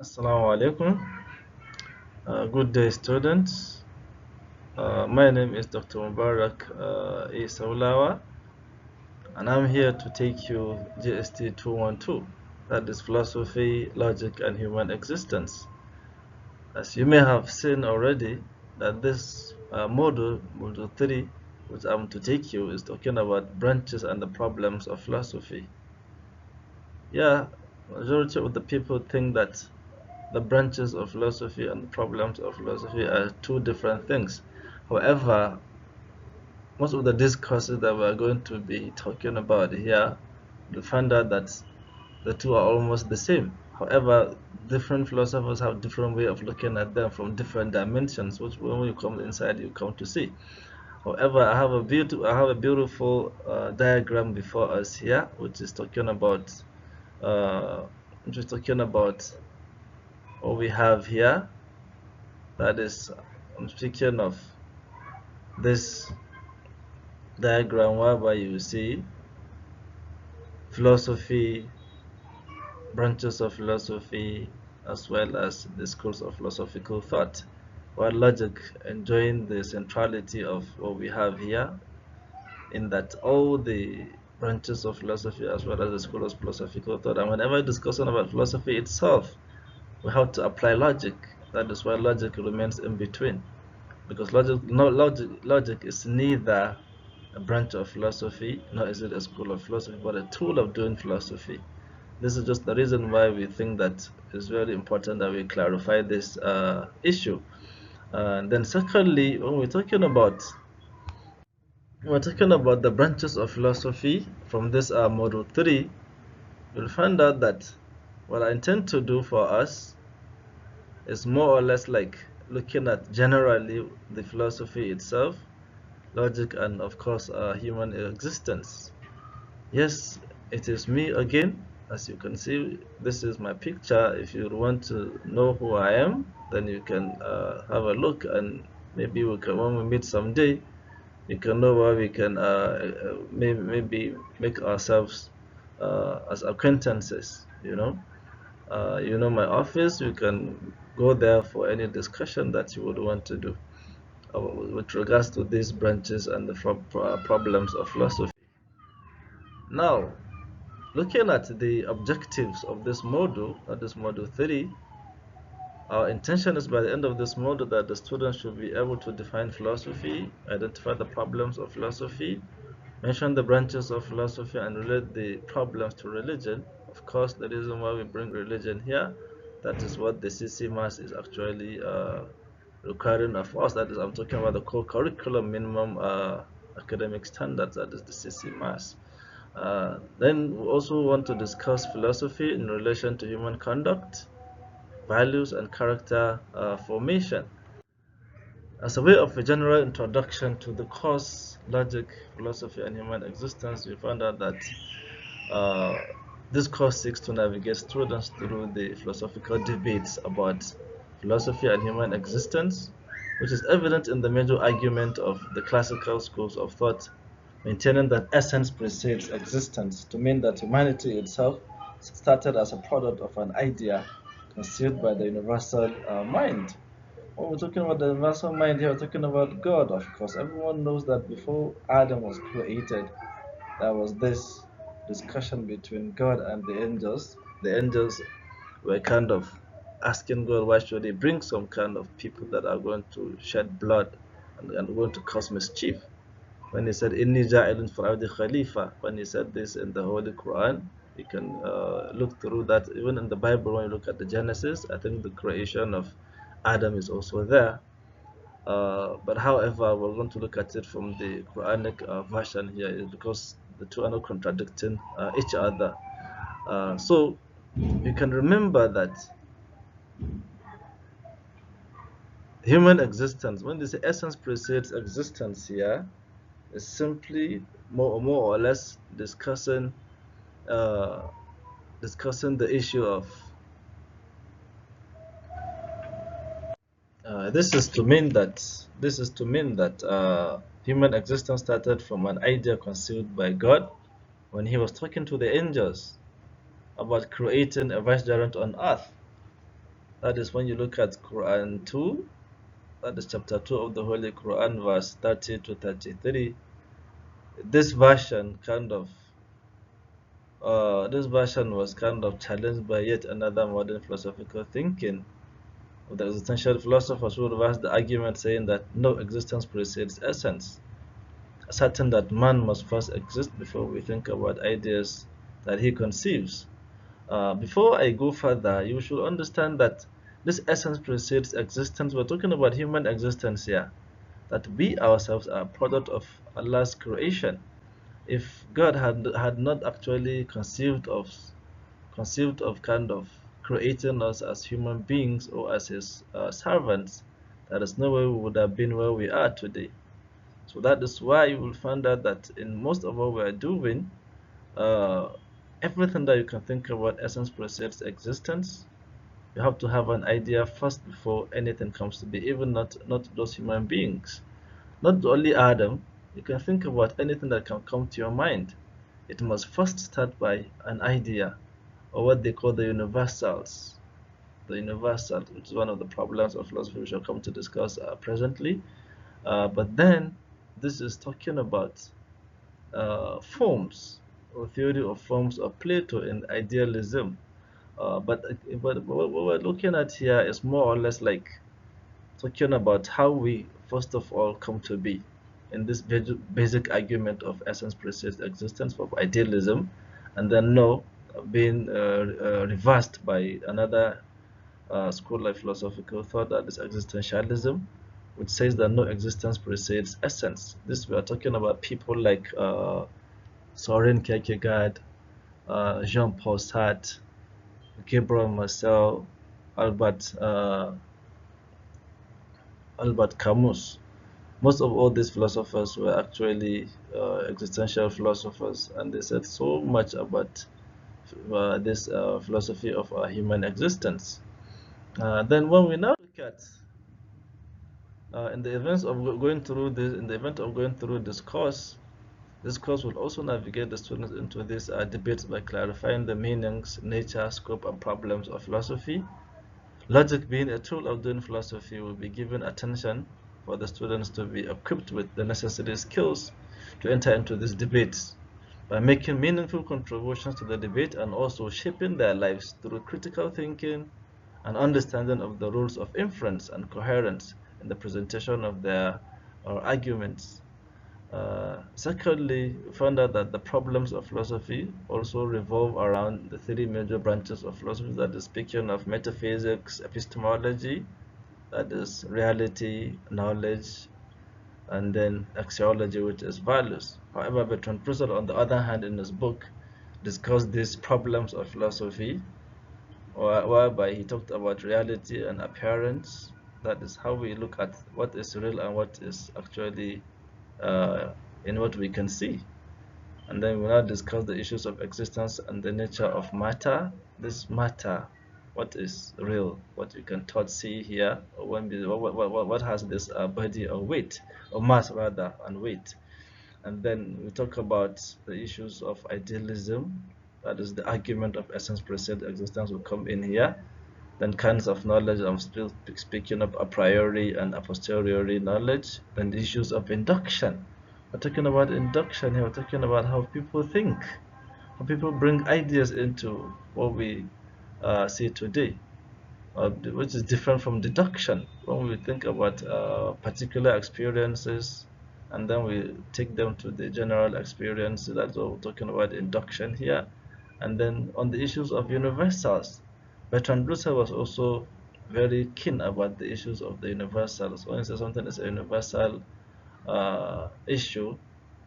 Assalamu alaikum. Good day, students. My name is Dr. Mubarak Saulawa, and I'm here to take you GST 212, that is Philosophy, Logic, and Human Existence. As you may have seen already, that this module 3, which I'm to take you, is talking about branches and the problems of philosophy. Yeah, majority of the people think that the branches of philosophy and the problems of philosophy are two different things. However, most of the discourses that we're going to be talking about here, you'll find out that the two are almost the same. However, different philosophers have different way of looking at them from different dimensions, which when you come inside, you come to see. However, I have a beautiful diagram before us here, uh, which is talking about what we have here. That is, I'm speaking of this diagram whereby you see philosophy, branches of philosophy, as well as the schools of philosophical thought, while logic enjoying the centrality of what we have here, in that all the branches of philosophy as well as the school of philosophical thought, and whenever discussing about philosophy itself, we have to apply logic. That is why logic remains in between, because logic is neither a branch of philosophy, nor is it a school of philosophy, but a tool of doing philosophy. This is just the reason why we think that it's very important that we clarify this issue. Then secondly, when we're talking about the branches of philosophy from this module 3, you'll find out that what I intend to do for us is more or less like looking at generally the philosophy itself, logic, and of course human existence. Yes, it is me again. As you can see, this is my picture. If you want to know who I am, then you can have a look, and maybe when we meet someday, you can know where we can maybe make ourselves as acquaintances. You know my office. You can go there for any discussion that you would want to do with regards to these branches and the problems of philosophy. Now, looking at the objectives of this module, that is module 3, our intention is by the end of this module that the students should be able to define philosophy, identify the problems of philosophy, mention the branches of philosophy, and relate the problems to religion. Of course, the reason why we bring religion here, that is what the CC Mass is actually requiring of us. That is, I'm talking about the core curriculum minimum academic standards, that is the CC Mass. Then we also want to discuss philosophy in relation to human conduct, values, and character formation. As a way of a general introduction to the course, logic, philosophy, and human existence, we found out that uh, this course seeks to navigate students through the philosophical debates about philosophy and human existence, which is evident in the major argument of the classical schools of thought, maintaining that essence precedes existence, to mean that humanity itself started as a product of an idea conceived by the universal mind. When we're talking about the universal mind here, we're talking about God, of course. Everyone knows that before Adam was created, there was this discussion between God and the angels. The angels were kind of asking God, why should he bring some kind of people that are going to shed blood and going to cause mischief? When he said, Inni ja'ilun fil ardi khalifa, when he said this in the Holy Quran, you can look through that. Even in the Bible, when you look at the Genesis, I think the creation of Adam is also there. But however, we're going to look at it from the Quranic version here because the two are not contradicting each other. So you can remember that human existence, when they say essence precedes existence here, is simply more or less uh, discussing the issue of this is to mean that human existence started from an idea conceived by God when he was talking to the angels about creating a vicegerent on earth. That is when you look at Quran 2, that is chapter 2 of the Holy Quran, verse 30 to 33. This version was kind of challenged by yet another modern philosophical thinking of the existential philosophers who reversed the argument saying that no existence precedes essence, asserting that man must first exist before we think about ideas that he conceives. Before I go further, you should understand that this essence precedes existence. We're talking about human existence here, that we ourselves are a product of Allah's creation. If God had not actually conceived of kind of creating us as human beings or as his servants, there is no way we would have been where we are today. So that is why you will find out that in most of what we are doing, uh, everything that you can think about essence precedes existence. You have to have an idea first before anything comes to be, even not those human beings. Not only Adam, you can think about anything that can come to your mind. It must first start by an idea, or what they call the universals. The universals, which is one of the problems of philosophy we shall come to discuss presently. But then, this is talking about forms, or theory of forms of Plato and idealism. But what we're looking at here is more or less like talking about how we first of all come to be in this basic argument of essence precedes existence of idealism, and then no being reversed by another school of philosophical thought, that is existentialism, which says that no existence precedes essence. This we are talking about people like Soren Kierkegaard, Jean-Paul Sartre, Gabriel Marcel, Albert Albert Camus. Most of all these philosophers were actually existential philosophers, and they said so much about this philosophy of human existence. Then, when we now look at in the events of going through this, in the event of going through this course will also navigate the students into these debates by clarifying the meanings, nature, scope, and problems of philosophy. Logic, being a tool of doing philosophy, will be given attention for the students to be equipped with the necessary skills to enter into these debates by making meaningful contributions to the debate and also shaping their lives through critical thinking and understanding of the rules of inference and coherence in the presentation of their arguments. Secondly, we found out that the problems of philosophy also revolve around the three major branches of philosophy, that is speaking of metaphysics, epistemology, that is reality, knowledge, and then axiology, which is values. However, Bertrand Russell, on the other hand, in his book, discussed these problems of philosophy, whereby he talked about reality and appearance. That is how we look at what is real and what is actually in what we can see. And then we now discuss the issues of existence and the nature of matter. This matter, what is real, what you can touch, see, hear, or what has this body or weight, or mass rather, and weight. And then we talk about the issues of idealism, that is the argument of essence precedes existence will come in here. Then kinds of knowledge, I'm still speaking of a priori and a posteriori knowledge. Then the issues of induction. We're talking about induction here, we're talking about how people think, how people bring ideas into what we see today, which is different from deduction. When we think about particular experiences and then we take them to the general experience, that's what we're talking about induction here. And then on the issues of universals, Bertrand Russell was also very keen about the issues of the universals. When he says something is a universal issue,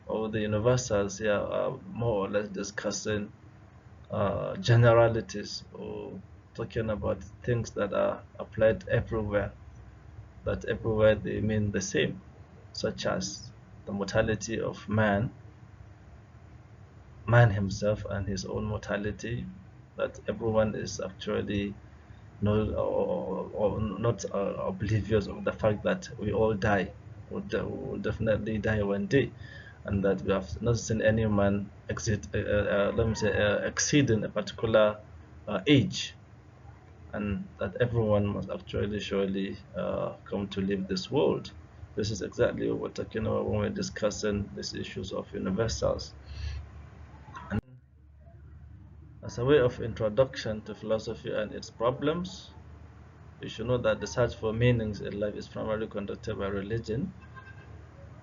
or the universals here are more or less discussing generalities, or talking about things that are applied everywhere, that everywhere they mean the same, such as the mortality of man himself and his own mortality, that everyone is actually or not oblivious of the fact that we all die, will definitely die one day, and that we have not seen any man exceeding a particular age, and that everyone must actually surely come to leave this world. This is exactly what we're talking about when we're discussing these issues of universals. And as a way of introduction to philosophy and its problems, we should know that the search for meanings in life is primarily conducted by religion,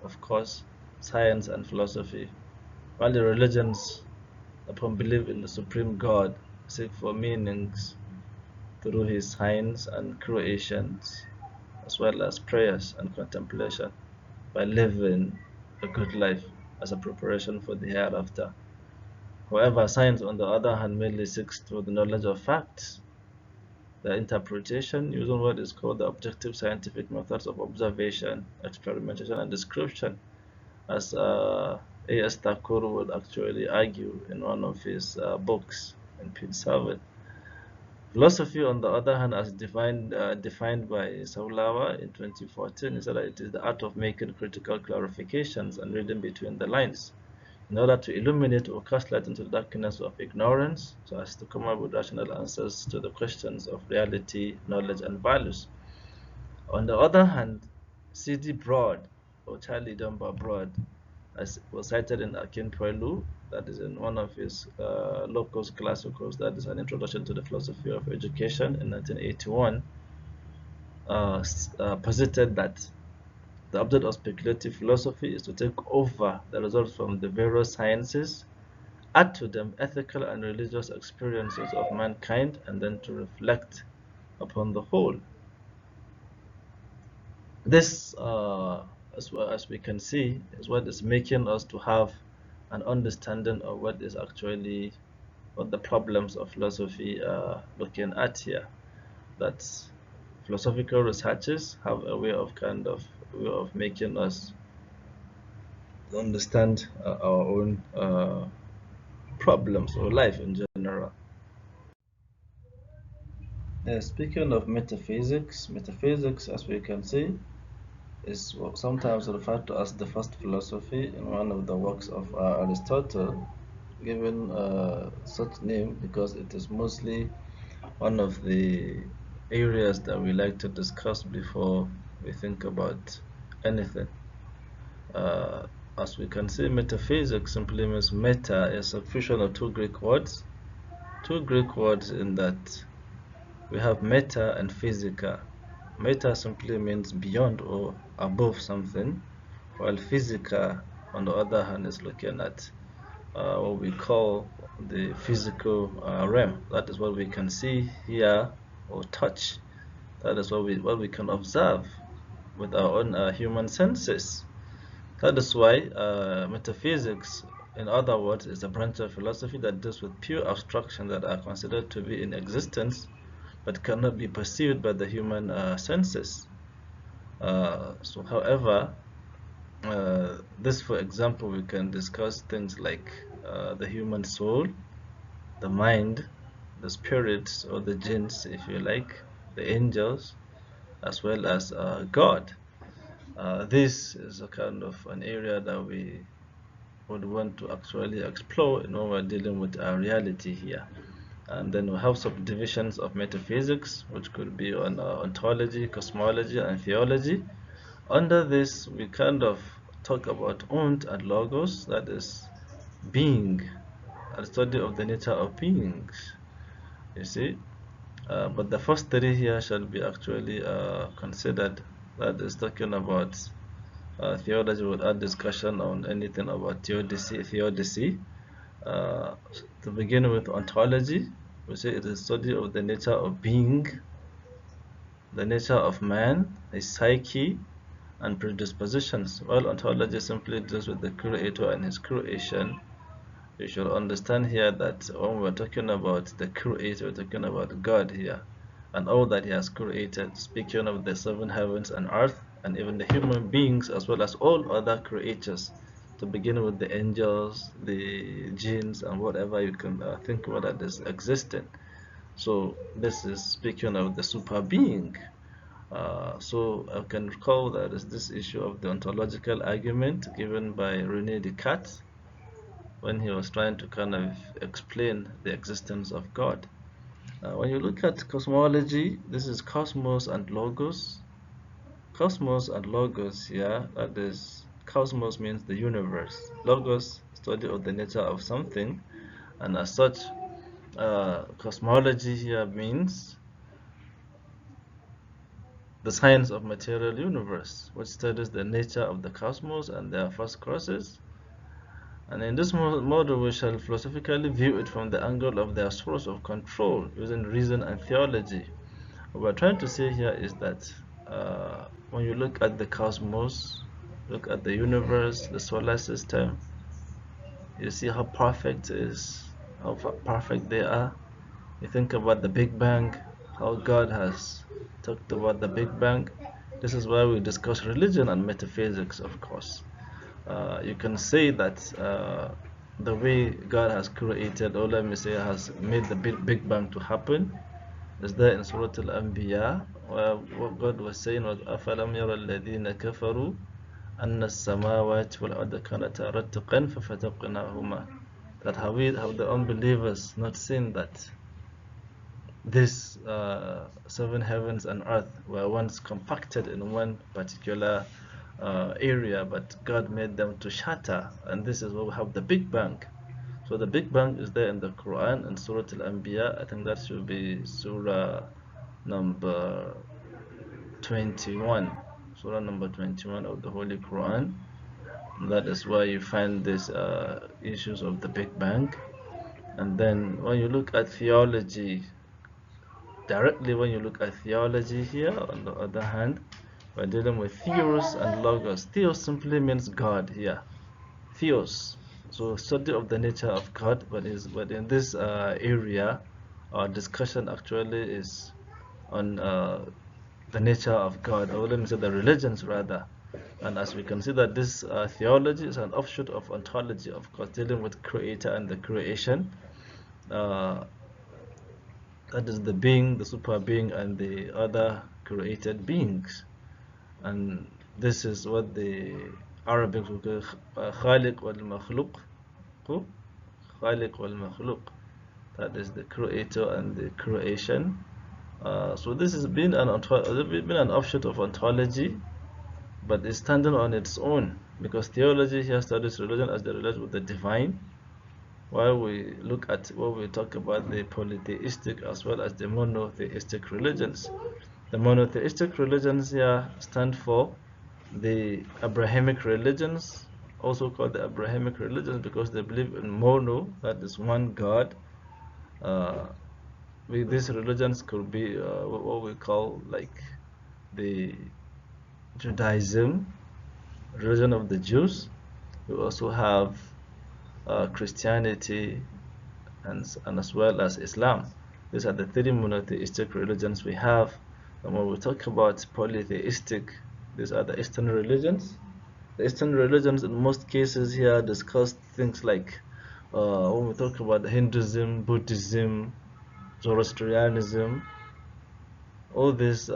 of course, science and philosophy, while the religions, upon belief in the supreme God, seek for meanings through his signs and creations, as well as prayers and contemplation, by living a good life as a preparation for the hereafter. However, science, on the other hand, mainly seeks to the knowledge of facts, their interpretation using what is called the objective scientific methods of observation, experimentation, and description, as A.S. Thakur would actually argue in one of his books in Pete Salvin. Philosophy, on the other hand, as defined by Saulawa in 2014, is that it is the art of making critical clarifications and reading between the lines in order to illuminate or cast light into the darkness of ignorance, so as to come up with rational answers to the questions of reality, knowledge, and values. On the other hand, C.D. Broad, or Charlie Dunbar Broad, as was cited in Plhe, that is in one of his locus classicals, that is an introduction to the philosophy of education in 1981, posited that the object of speculative philosophy is to take over the results from the various sciences, add to them ethical and religious experiences of mankind, and then to reflect upon the whole. This, as well as we can see, is what is making us to have an understanding of what is actually what the problems of philosophy are looking at here. That philosophical researchers have a way of making us understand our own problems or life in general. Speaking of metaphysics, as we can see, is sometimes referred to as the first philosophy in one of the works of Aristotle, given such name because it is mostly one of the areas that we like to discuss before we think about anything. Uh, as we can see, metaphysics simply means meta is a fusion of two Greek words. Two Greek words in that we have meta and physica. Meta simply means beyond or above something, while physica, on the other hand, is looking at what we call the physical realm. That is what we can see, hear, or touch. That is what we can observe with our own human senses. That is why metaphysics, in other words, is a branch of philosophy that deals with pure abstractions that are considered to be in existence but cannot be perceived by the human senses. However, this, for example, we can discuss things like the human soul, the mind, the spirits or the jinns, if you like, the angels, as well as God. This is a kind of an area that we would want to actually explore when we're dealing with our reality here. And then we have subdivisions of metaphysics, which could be on ontology, cosmology, and theology. Under this, we kind of talk about ont and logos, that is being, a study of the nature of beings, you see. But the first three here shall be actually considered, that is talking about theology would add discussion on anything about theodicy. Uh, to begin with, ontology, we say it is a study of the nature of being, the nature of man, his psyche, and predispositions. While ontology simply deals with the creator and his creation, you should understand here that when we're talking about the creator, we're talking about God here, and all that he has created, speaking of the seven heavens and earth, and even the human beings, as well as all other creatures, to begin with the angels, the jinns, and whatever you can think about that is existing. So this is speaking of the super being. So I can recall that is this issue of the ontological argument given by René Descartes when he was trying to kind of explain the existence of God. When you look at cosmology, this is cosmos and logos. Cosmos and logos here, that is, cosmos means the universe. Logos, study of the nature of something, and as such, cosmology here means the science of material universe, which studies the nature of the cosmos and their first causes. And in this model, we shall philosophically view it from the angle of their source of control, using reason and theology. What we're trying to say here is that when you look at the cosmos, look at the universe, the solar system, you see how perfect it is, how perfect they are. You think about the Big Bang, how God has talked about the Big Bang. This is why we discuss religion and metaphysics, of course. You can say that the way God has created, or let me say, has made the Big Bang to happen, is there in Surah Al-Anbiya, where what God was saying was, أَفَلَمْ يَرَ الَّذِينَ كَفَرُوا أَنَّ السَّمَاوَاتِ وَالْأَرْضَ كَانَتَا رَتْقًا فَفَتَقْنَاهُمَا. That have the unbelievers not seen that these seven heavens and earth were once compacted in one particular area, but God made them to shatter, and this is where we have the Big Bang. So the Big Bang is there in the Quran and Surah Al-Anbiya. I think that should be Surah number 21. Surah number 21 of the Holy Quran. That is where you find these issues of the Big Bang. And then when you look at theology, directly when you look at theology here, on the other hand, we're dealing with theos and logos. Theos simply means God here. Theos, so study of the nature of God, but in this area, our discussion actually is on the nature of God, or let me say the religions rather. And as we can see that this theology is an offshoot of ontology, of course, dealing with creator and the creation. Uh, that is the being, the super being, and the other created beings. And this is what the Arabics would call Khaliq wal Makhluq. Khaliq wal Makhluq. That is the creator and the creation. So this has been an offshoot of ontology, but it's standing on its own, because theology here studies religion as they relate with the divine, while we look at what we talk about the polytheistic as well as the monotheistic religions. The monotheistic religions here stand for the Abrahamic religions, also called the Abrahamic religions because they believe in mono, that is one God. These religions could be what we call like the Judaism, religion of the Jews. We also have Christianity and as well as Islam. These are the three monotheistic religions we have. And when we talk about polytheistic, these are the Eastern religions. The Eastern religions in most cases here discuss things like when we talk about Hinduism, Buddhism, Zoroastrianism, all this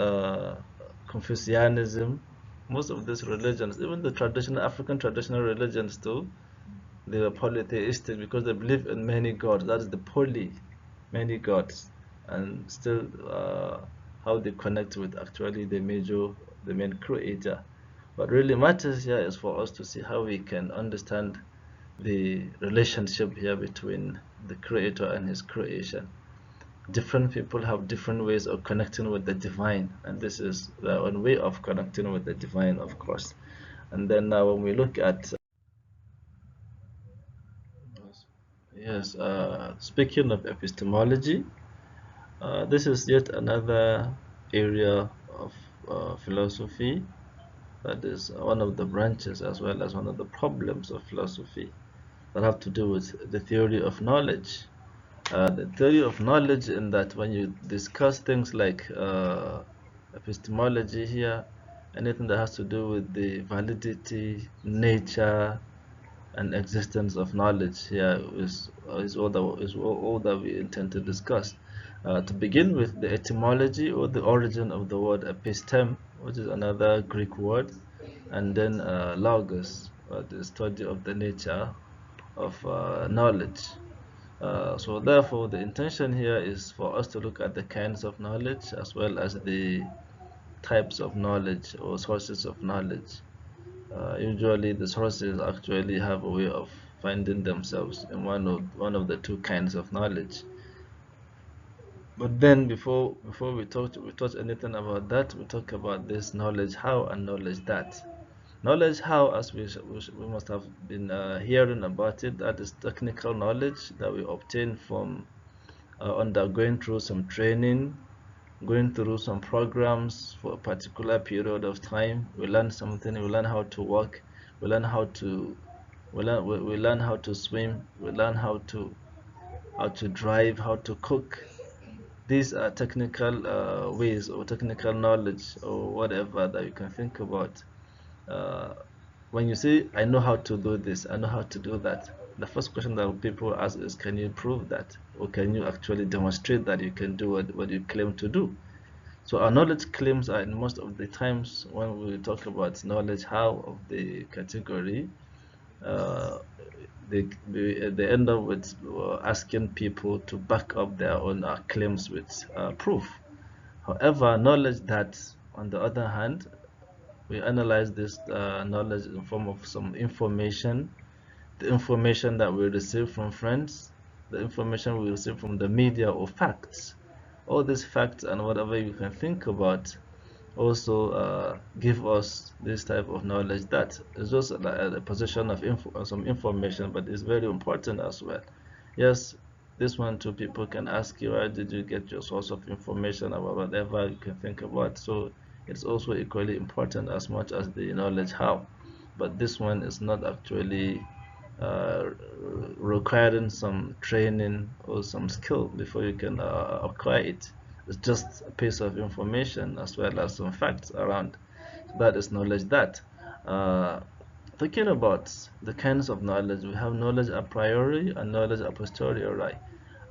Confucianism, most of these religions, even the traditional African traditional religions too, they were polytheistic because they believe in many gods. That is the poly, many gods, and still how they connect with actually the main creator. What really matters here is for us to see how we can understand the relationship here between the creator and his creation. Different people have different ways of connecting with the divine, and this is their own way of connecting with the divine, of course. And then now when we look at yes, speaking of epistemology, this is yet another area of philosophy that is one of the branches as well as one of the problems of philosophy that have to do with the theory of knowledge. The theory of knowledge, in that when you discuss things like epistemology here, anything that has to do with the validity, nature, and existence of knowledge here is all that we intend to discuss. To begin with, the etymology or the origin of the word epistem, which is another Greek word, and then logos, the study of the nature of knowledge. So therefore, the intention here is for us to look at the kinds of knowledge as well as the types of knowledge or sources of knowledge. Usually, the sources actually have a way of finding themselves in one of the two kinds of knowledge. But then, before we touch anything about that, we talk about this knowledge how and knowledge that. Knowledge how, as we must have been hearing about it, that is technical knowledge that we obtain from undergoing through some training, going through some programs for a particular period of time. We learn something, we learn how to walk, we learn how to we learn how to swim, we learn how to drive, how to cook. These are technical ways or technical knowledge or whatever that you can think about. Uh, when you say, I know how to do this, I know how to do that, the first question that people ask is, can you prove that? Or can you actually demonstrate that you can do what you claim to do? So our knowledge claims are in most of the times when we talk about knowledge how of the category, uh, they end up with asking people to back up their own claims with proof. However, knowledge that, on the other hand, we analyze this knowledge in form of some information, the information that we receive from friends, the information we receive from the media or facts. All these facts and whatever you can think about also give us this type of knowledge that is just a position of some information, but it's very important as well. Yes, this one too, people can ask you, where did you get your source of information about whatever you can think about? So it's also equally important as much as the knowledge how. But this one is not actually uh, requiring some training or some skill before you can acquire it. It's just a piece of information as well as some facts around. That is knowledge that. Uh, Talking about the kinds of knowledge, we have knowledge a priori and knowledge a posteriori.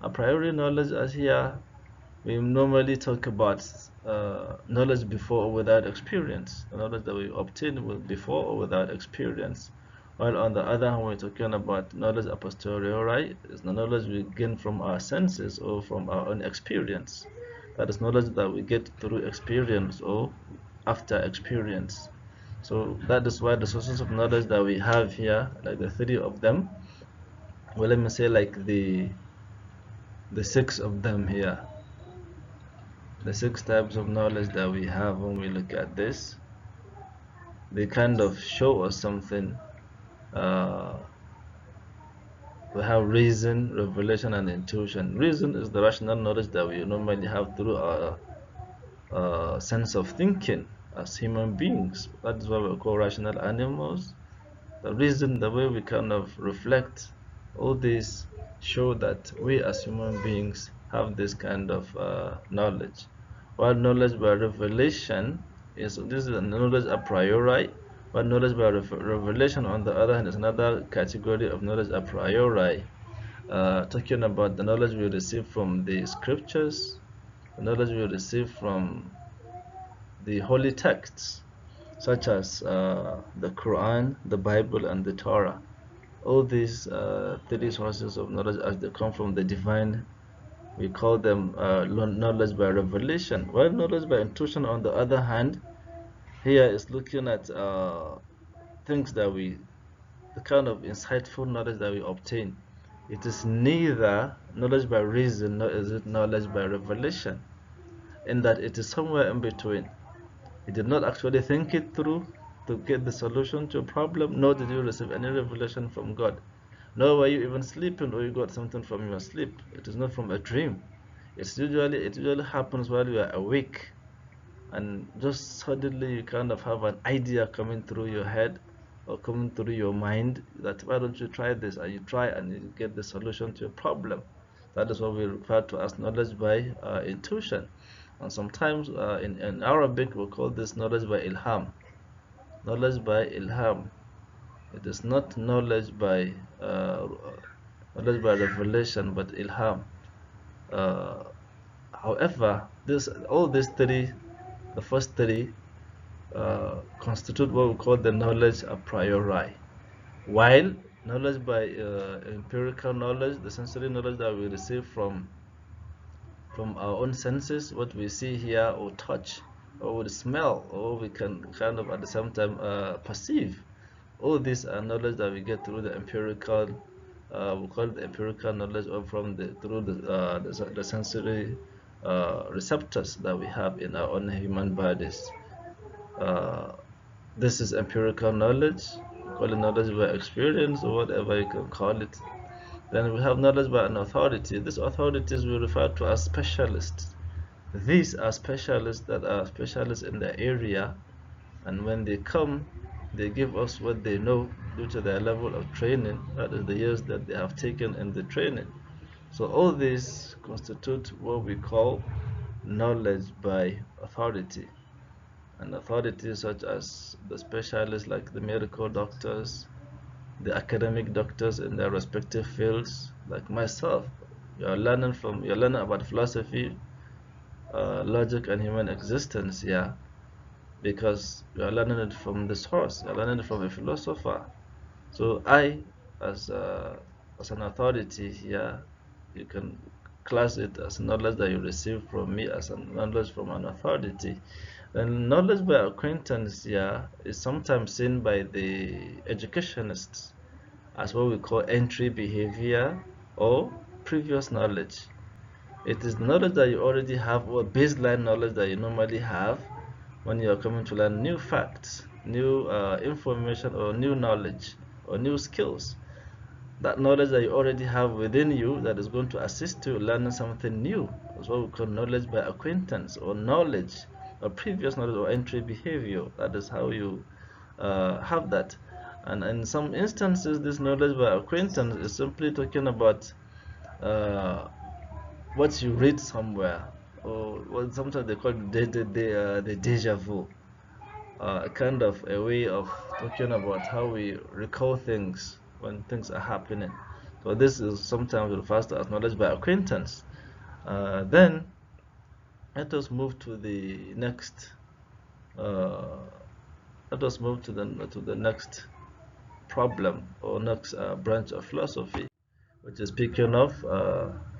A priori knowledge, as here, we normally talk about knowledge before or without experience, the knowledge that we obtain before or without experience. While on the other hand, we're talking about knowledge a posteriori, is the knowledge we gain from our senses or from our own experience. That is knowledge that we get through experience or after experience. So that is why the sources of knowledge that we have here, like the three of them, well, let me say like the six of them here, the six types of knowledge that we have when we look at this, they kind of show us something. Uh, we have reason, revelation, and intuition. Reason is the rational knowledge that we normally have through our sense of thinking as human beings. That is why we call rational animals. The reason, the way we kind of reflect, all these show that we as human beings have this kind of knowledge. While knowledge by revelation is, this is a knowledge a priori, while knowledge by revelation on the other hand is another category of knowledge a priori, talking about the knowledge we receive from the scriptures, the knowledge we receive from the holy texts such as the Quran, the Bible, and the Torah. All these three sources of knowledge, as they come from the divine, we call them knowledge by revelation. While knowledge by intuition, on the other hand, here is looking at things that the kind of insightful knowledge that we obtain. It is neither knowledge by reason nor is it knowledge by revelation, in that it is somewhere in between. You did not actually think it through to get the solution to a problem, nor did you receive any revelation from God. Nor were you even sleeping or you got something from your sleep. It is not from a dream. It usually happens while you are awake, and just suddenly you kind of have an idea coming through your head or coming through your mind that, why don't you try this, and you try and you get the solution to a problem. That is what we refer to as knowledge by intuition. And sometimes in Arabic we call this knowledge by ilham. Knowledge by ilham. It is not uh, knowledge by revelation, but ilham. Uh, However, all these three, the first three, constitute what we call the knowledge a priori. While knowledge by empirical knowledge, the sensory knowledge that we receive from our own senses, what we see, hear, or touch, or we smell, or we can kind of at the same time perceive. All these are knowledge that we get through the empirical, we call it empirical knowledge, or from through the sensory receptors that we have in our own human bodies. Uh, this is empirical knowledge. We call it knowledge by experience, or whatever you can call it. Then we have knowledge by an authority. These authorities we refer to as specialists. These are specialists that are specialists in the area, and when they come, they give us what they know due to their level of training, that is the years that they have taken in the training. So all these constitute what we call knowledge by authority. And authorities such as the specialists like the medical doctors, the academic doctors in their respective fields, like myself. You're learning about philosophy, logic, and human existence, yeah, because you're learning it from the source. You're learning it from a philosopher. So I, as as an authority here, you can class it as knowledge that you receive from me as a knowledge from an authority. And knowledge by acquaintance here is sometimes seen by the educationists as what we call entry behavior or previous knowledge. It is knowledge that you already have, or baseline knowledge that you normally have when you are coming to learn new facts, new information, or new knowledge, or new skills. That knowledge that you already have within you that is going to assist you learning something new is what we call knowledge by acquaintance, or knowledge, or previous knowledge, or entry behavior. That is how you have that. And in some instances, this knowledge by acquaintance is simply talking about uh, what you read somewhere, or what sometimes they call the deja vu, kind of a way of talking about how we recall things when things are happening. So this is sometimes referred to as knowledge by acquaintance. Then let us move to the next. Uh, let us move to the next problem, or next branch of philosophy, which is speaking of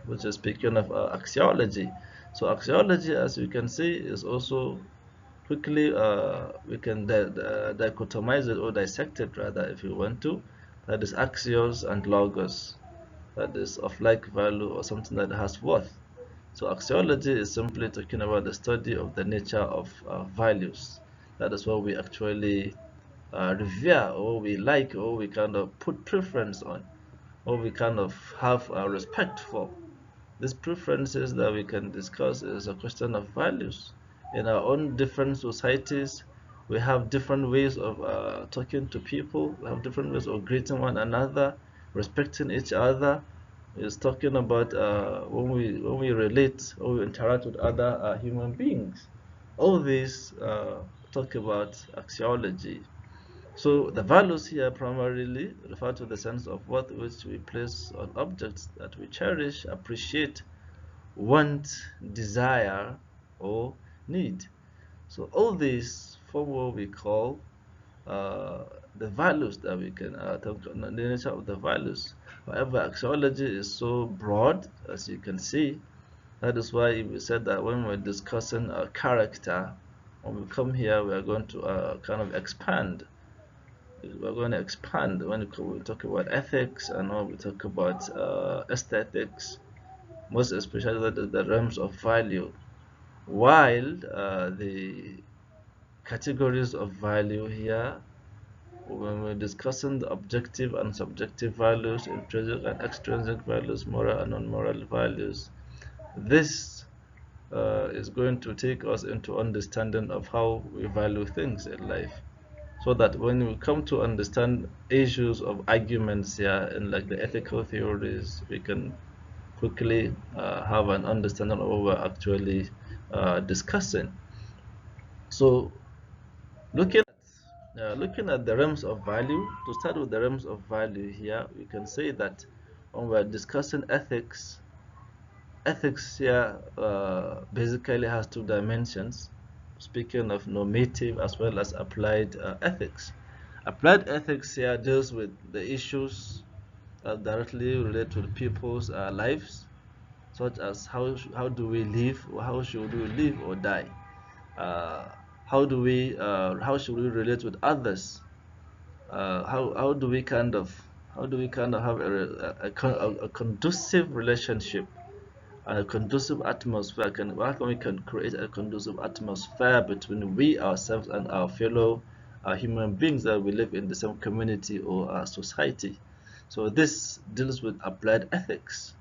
axiology. So axiology, as you can see, is also quickly we can dichotomize it, or dissect it rather, if you want to. That is axios and logos. That is of like value, or something that has worth. So axiology is simply talking about the study of the nature of values. That is what we actually revere, or we like, or we kind of put preference on, or we kind of have respect for. These preferences that we can discuss is a question of values. In our own different societies, we have different ways of talking to people. We have different ways of greeting one another, respecting each other. It's talking about when we relate, or we interact with other human beings. All these talk about axiology. So the values here primarily refer to the sense of worth which we place on objects that we cherish, appreciate, want, desire, or need. So all these form what we call uh, the values that we can talk on, the nature of the values. However, axiology is so broad, as you can see. That is why we said that when we're discussing character, when we come here, we are going to kind of expand. We're going to expand when we talk about ethics, and when we talk about aesthetics, most especially the realms of value. While the categories of value here, when we're discussing the objective and subjective values, intrinsic and extrinsic values, moral and non-moral values, this is going to take us into understanding of how we value things in life. So that when we come to understand issues of arguments here in like the ethical theories, we can quickly have an understanding of what we're actually discussing. So looking at the realms of value, to start with the realms of value here, we can say that when we're discussing ethics, ethics here basically has two dimensions, speaking of normative as well as applied ethics. Applied ethics here deals with the issues that directly relate to the people's lives, such as how do we live, or how should we live or die, uh, how should we relate with others, how do we kind of have a conducive relationship, a conducive atmosphere. How can we can create a conducive atmosphere between we ourselves and our fellow human beings that we live in the same community or society. So this deals with applied ethics.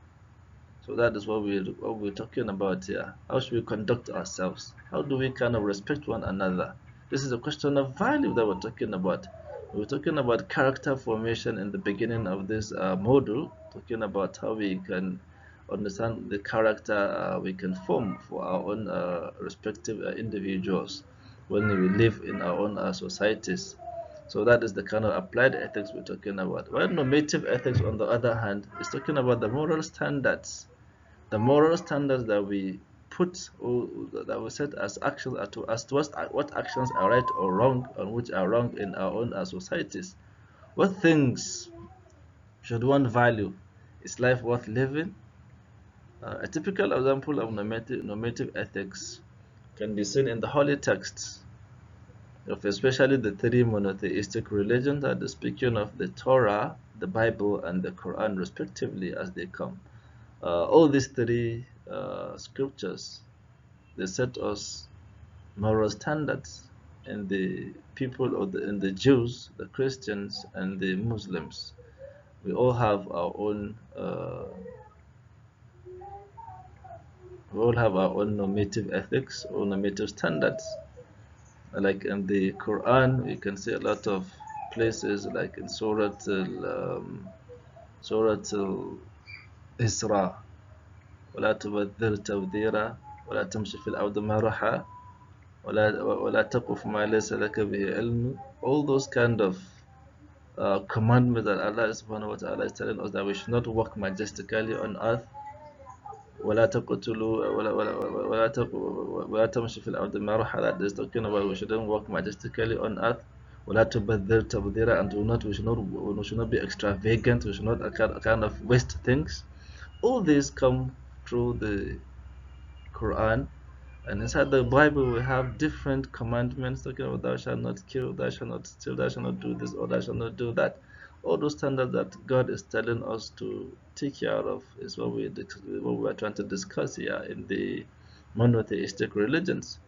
So that is what we're talking about here. How should we conduct ourselves? How do we kind of respect one another? This is a question of value that we're talking about. We're talking about character formation in the beginning of this module, talking about how we can understand the character we can form for our own respective individuals when we live in our own societies. So that is the kind of applied ethics we're talking about. While normative ethics, on the other hand, is talking about the moral standards that we put, or that we set as actions, as to what actions are right or wrong, and which are wrong in our own societies. What things should one value? Is life worth living? A typical example of normative ethics can be seen in the holy texts of especially the three monotheistic religions that are speaking of the Torah, the Bible, and the Quran respectively as they come. All these three scriptures, they set us moral standards in the people of in the Jews, the Christians, and the Muslims. We all have our own normative ethics or normative standards. Like in the Quran, we can see a lot of places like in Surah Al-Isra, ولا تبذر تبذيرا ولا تمشي في الأرض مرحا ولا تقف ما ليس لك به علم. All those kind of commandments that Allah subhanahu wa ta'ala is telling us that we should not walk majestically on earth. ولا تقتلوا ولا تمشي في الأرض مرحا, that is talking about we shouldn't walk majestically on earth. ولا تبذر تبذيرا, and we should not be extravagant, we should not kind of waste things. All these come through the Quran. And inside the Bible, we have different commandments talking about thou shalt not kill, thou shalt not steal, thou shalt not do this, or thou shalt not do that. All those standards that God is telling us to take care of is what we are trying to discuss here in the monotheistic religions.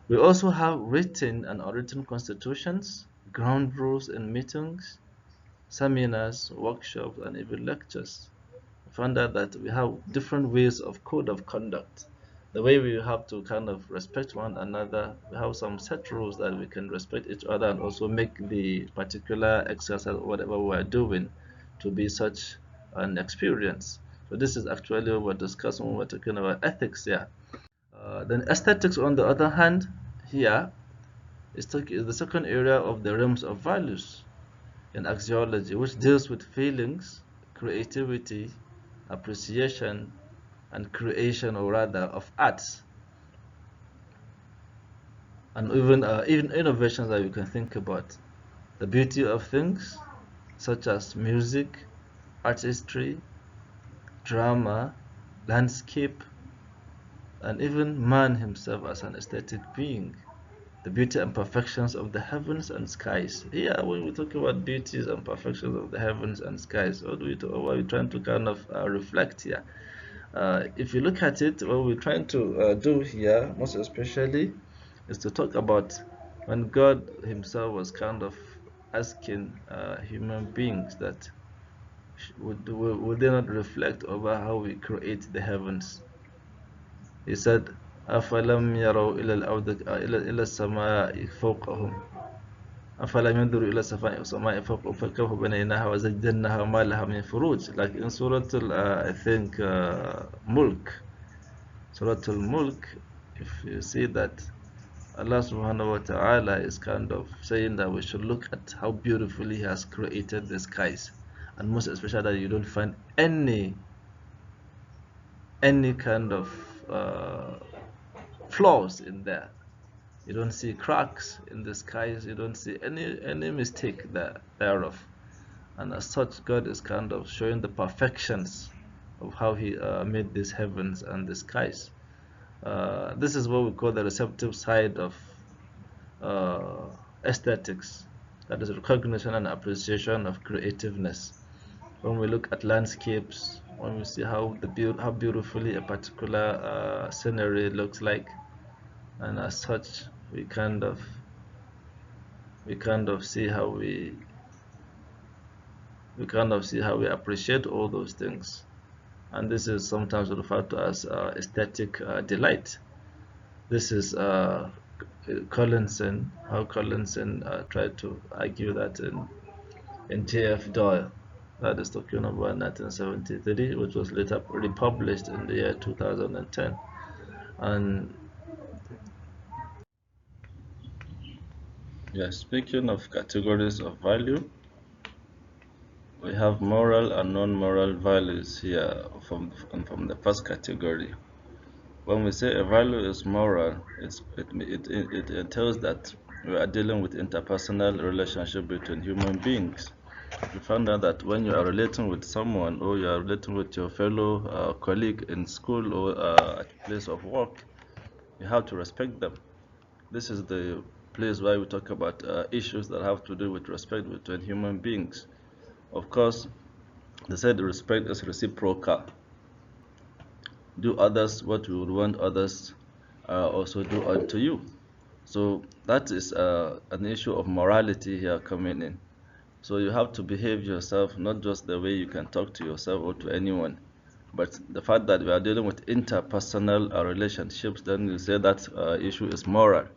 We also have written and unwritten constitutions, ground rules in meetings, seminars, workshops, and even lectures. We found out that we have different ways of code of conduct. The way we have to kind of respect one another, we have some set rules that we can respect each other and also make the particular exercise or whatever we are doing to be such an experience. So this is actually what we're discussing when we're talking about ethics here. Then aesthetics, on the other hand, here is the second area of the realms of values in axiology, which deals with feelings, creativity, appreciation, and creation, or rather of arts, and even innovations that you can think about. The beauty of things, such as music, artistry, drama, landscape, and even man himself as an aesthetic being. The beauty and perfections of the heavens and skies. Here, when we talk about beauties and perfections of the heavens and skies, what are we trying to kind of reflect here? If you look at it, what we're trying to do here, most especially, is to talk about when God Himself was kind of asking human beings that would they not reflect over how we create the heavens. He said, أَفَلَمْ يَرَوْا إِلَى السَّمَاءِ فَوْقَهُمْ أَفَلَمْ يَنْظُرُوا إِلَى السَّمَاءِ فَوْقَهُمْ فَكَيْفَ بَنَيْنَاهَا وَزَيَّنَّاهَا وَمَا لَهَا مِنْ فُرُوجٍ. Like in Surah I think Mulk. Surah Al-Mulk, if you see that Allah subhanahu wa ta'ala is kind of saying that we should look at how beautifully He has created the skies, and most especially that you don't find any kind of flaws in there. You don't see cracks in the skies. You don't see any mistake thereof. And as such, God is kind of showing the perfections of how He made these heavens and the skies. This is what we call the receptive side of uh, aesthetics. That is recognition and appreciation of creativeness. When we look at landscapes, when we see how beautifully a particular scenery looks like, and as such, we kind of see how we appreciate all those things. And this is sometimes referred to as aesthetic delight. This is Collinson, how Collinson tried to argue that in J.F. Doyle, that is talking about 1973, which was later republished in the year 2010. And yeah, speaking of categories of value, we have moral and non-moral values here from the first category. When we say a value is moral, it entails that we are dealing with interpersonal relationship between human beings. You find out that when you are relating with someone, or you are relating with your fellow colleague in school or at place of work, you have to respect them. This is the place where we talk about issues that have to do with respect between human beings. Of course, they said respect is reciprocal. Do others what you would want others also do unto you. So that is an issue of morality here coming in. So you have to behave yourself, not just the way you can talk to yourself or to anyone, but the fact that we are dealing with interpersonal relationships, then you say that issue is moral.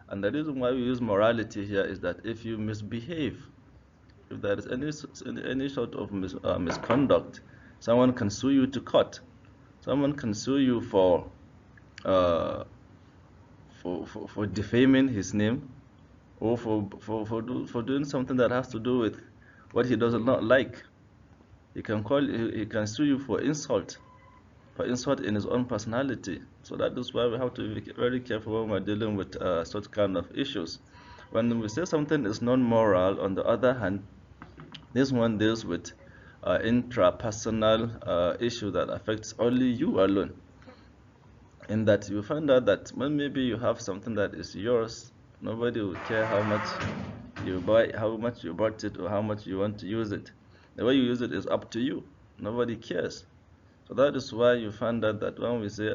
And the reason why we use morality here is that if you misbehave, if there is any sort of misconduct, someone can sue you to court. Someone can sue you uh, for defaming his name, or for doing something that has to do with what he does not like. He can sue you for insult in his own personality. So that is why we have to be very careful when we're dealing with such kind of issues. When we say something is non-moral, on the other hand, this one deals with intrapersonal issue that affects only you alone. In that you find out that when maybe you have something that is yours, nobody will care how much you buy, how much you bought it, or how much you want to use it. The way you use it is up to you. Nobody cares. So that is why you find out that when we say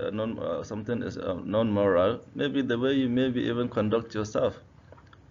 something is non-moral, maybe the way you maybe even conduct yourself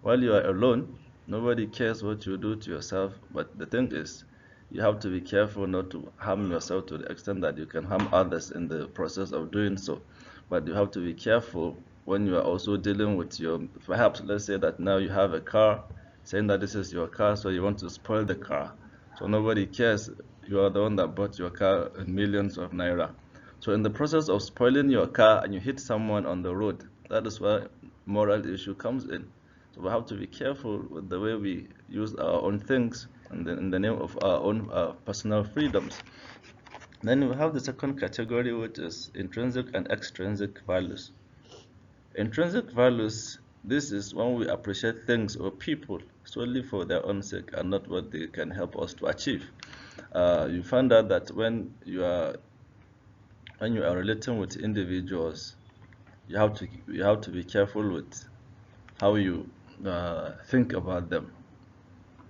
while you are alone, nobody cares what you do to yourself. But the thing is, you have to be careful not to harm yourself to the extent that you can harm others in the process of doing so. But you have to be careful when you are also dealing with perhaps let's say that now you have a car, saying that this is your car, so you want to spoil the car. So nobody cares. You are the one that bought your car in millions of naira. So in the process of spoiling your car and you hit someone on the road, that is where moral issue comes in. So we have to be careful with the way we use our own things and in the name of our own personal freedoms. Then we have the second category, which is intrinsic and extrinsic values. Intrinsic values, this is when we appreciate things or people solely for their own sake and not what they can help us to achieve. You find out that when you are relating with individuals, you have to be careful with how you think about them.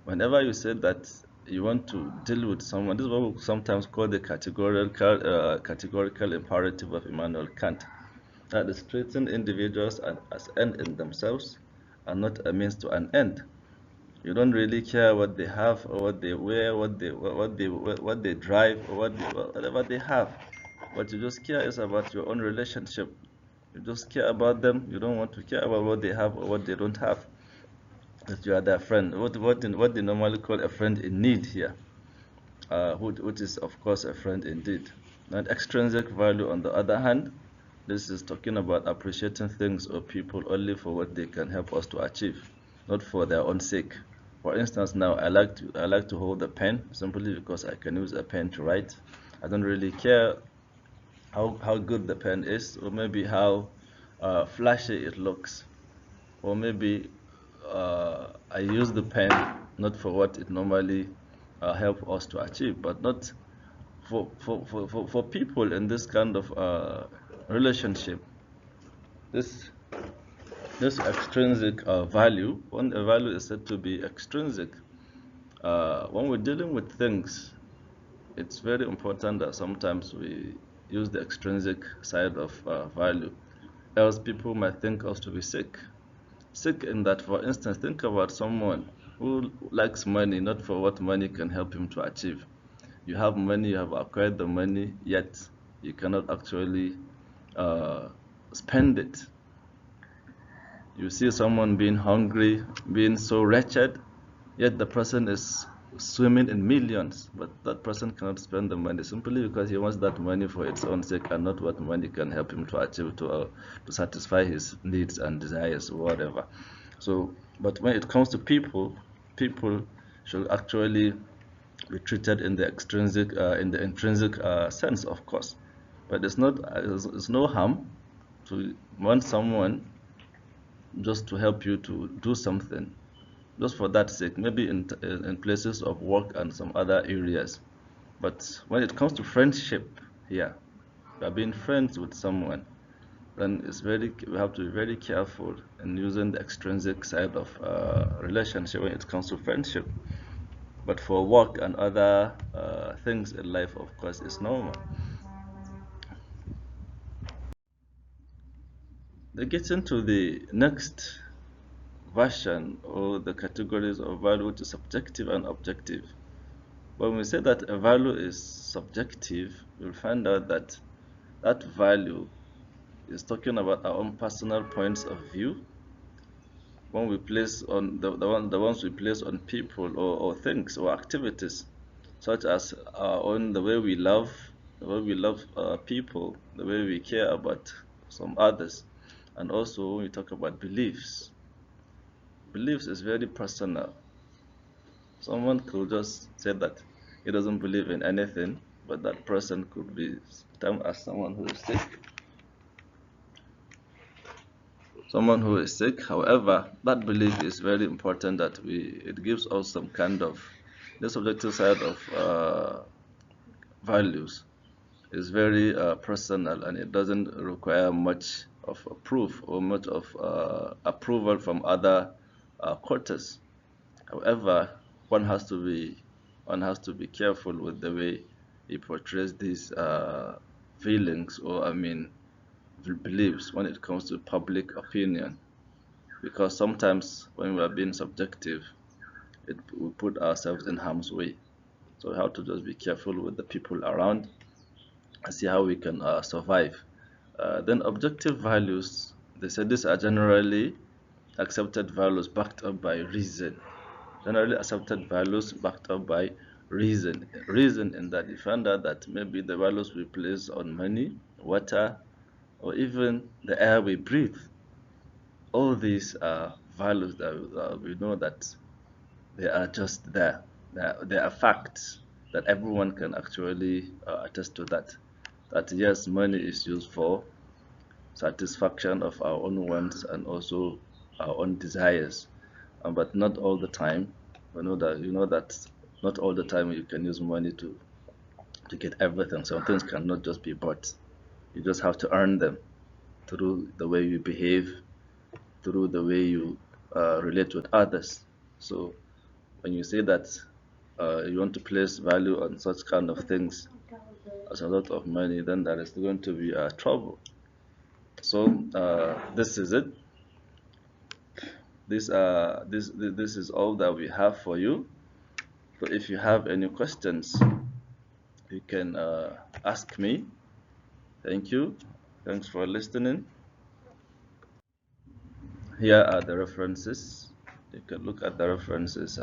Whenever you say that you want to deal with someone, this is what we sometimes call the categorical imperative of Immanuel Kant. That is treating individuals as end in themselves and not a means to an end. You don't really care what they have or what they wear, what they drive, or whatever they have. What you just care is about your own relationship. You just care about them. You don't want to care about what they have or what they don't have. That you are their friend. What they normally call a friend in need here, which is of course a friend indeed. And extrinsic value, on the other hand, this is talking about appreciating things or people only for what they can help us to achieve, not for their own sake. For instance, now I like to hold a pen simply because I can use a pen to write. I don't really care how good the pen is, or maybe how flashy it looks. or maybe I use the pen not for what it normally help us to achieve, but not for people in this kind of relationship. This this extrinsic value, when a value is said to be extrinsic, when we're dealing with things, it's very important that sometimes we use the extrinsic side of value, else people might think us to be sick. Sick in that, for instance, think about someone who likes money not for what money can help him to achieve. You have money, you have acquired the money, yet you cannot actually uh, spend it. You see someone being hungry, being so wretched, yet the person is swimming in millions, but that person cannot spend the money simply because he wants that money for its own sake and not what money can help him to achieve to satisfy his needs and desires or whatever. So, but when it comes to people, people should actually be treated in the extrinsic, in the intrinsic sense, of course. But it's no harm to want someone just to help you to do something, just for that sake, maybe in places of work and some other areas. But when it comes to friendship, yeah, we are being friends with someone, then we have to be very careful in using the extrinsic side of relationship when it comes to friendship. But for work and other things in life, of course, it's normal. They get into the next version or the categories of value, which is subjective and objective. When we say that a value is subjective, you'll find out that that value is talking about our own personal points of view. When we place on the ones we place on people or things or activities, such as our own, the way we love people, the way we care about some others, and also when we talk about beliefs. Beliefs is very personal. Someone could just say that he doesn't believe in anything, but that person could be termed as someone who is sick. Someone who is sick. However, that belief is very important that it gives us some kind of the subjective side of values is very personal, and it doesn't require much of a proof or much of approval from other quarters. However, one has to be one has to be careful with the way he portrays these feelings, or I mean beliefs, when it comes to public opinion, because sometimes when we are being subjective, we put ourselves in harm's way. So we have to just be careful with the people around and see how we can survive. Then objective values, they said these are generally accepted values backed up by reason. Generally accepted values backed up by reason. Reason in that you find out that maybe the values we place on money, water, or even the air we breathe, all these are values that we know that they are just there. They are facts that everyone can actually attest to that. That yes, money is used for satisfaction of our own wants and also our own desires, but not all the time. You know that not all the time you can use money to get everything. Some things cannot just be bought. You just have to earn them through the way you behave, through the way you relate with others. So when you say that you want to place value on such kind of things as a lot of money, then there is going to be trouble. So this is it. This is all that we have for you. So if you have any questions, you can ask me. Thank you. Thanks for listening. Here are the references. You can look at the references.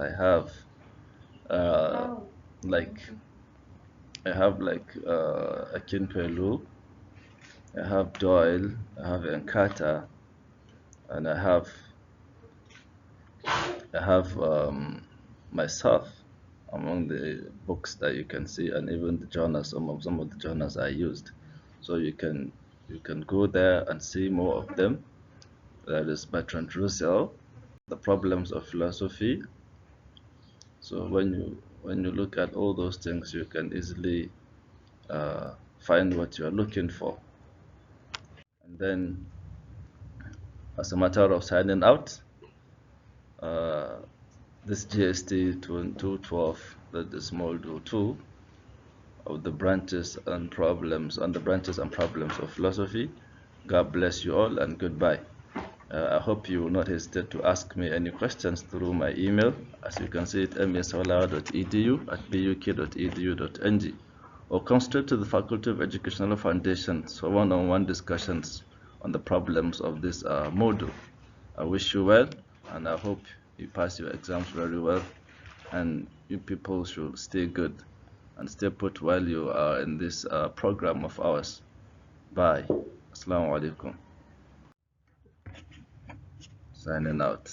Uh, like I have like Akinpelu, I have Doyle, I have Enkata, and I have myself among the books that you can see, and even the journals. Some of the journals I used, so you can go there and see more of them. that is Bertrand Russell, The Problems of Philosophy. So when you look at all those things, you can easily find what you are looking for. And then, as a matter of signing out, this GST 212, that is MOD2 of the branches and problems and of philosophy. God bless you all and goodbye. I hope you will not hesitate to ask me any questions through my email. As you can see it, saulawa.edu@buk.edu.ng, or come straight to the Faculty of Educational Foundations for one-on-one discussions on the problems of this module. I wish you well, and I hope you pass your exams very well, and you people should stay good and stay put while you are in this program of ours. Bye. Assalamu alaikum. Signing out.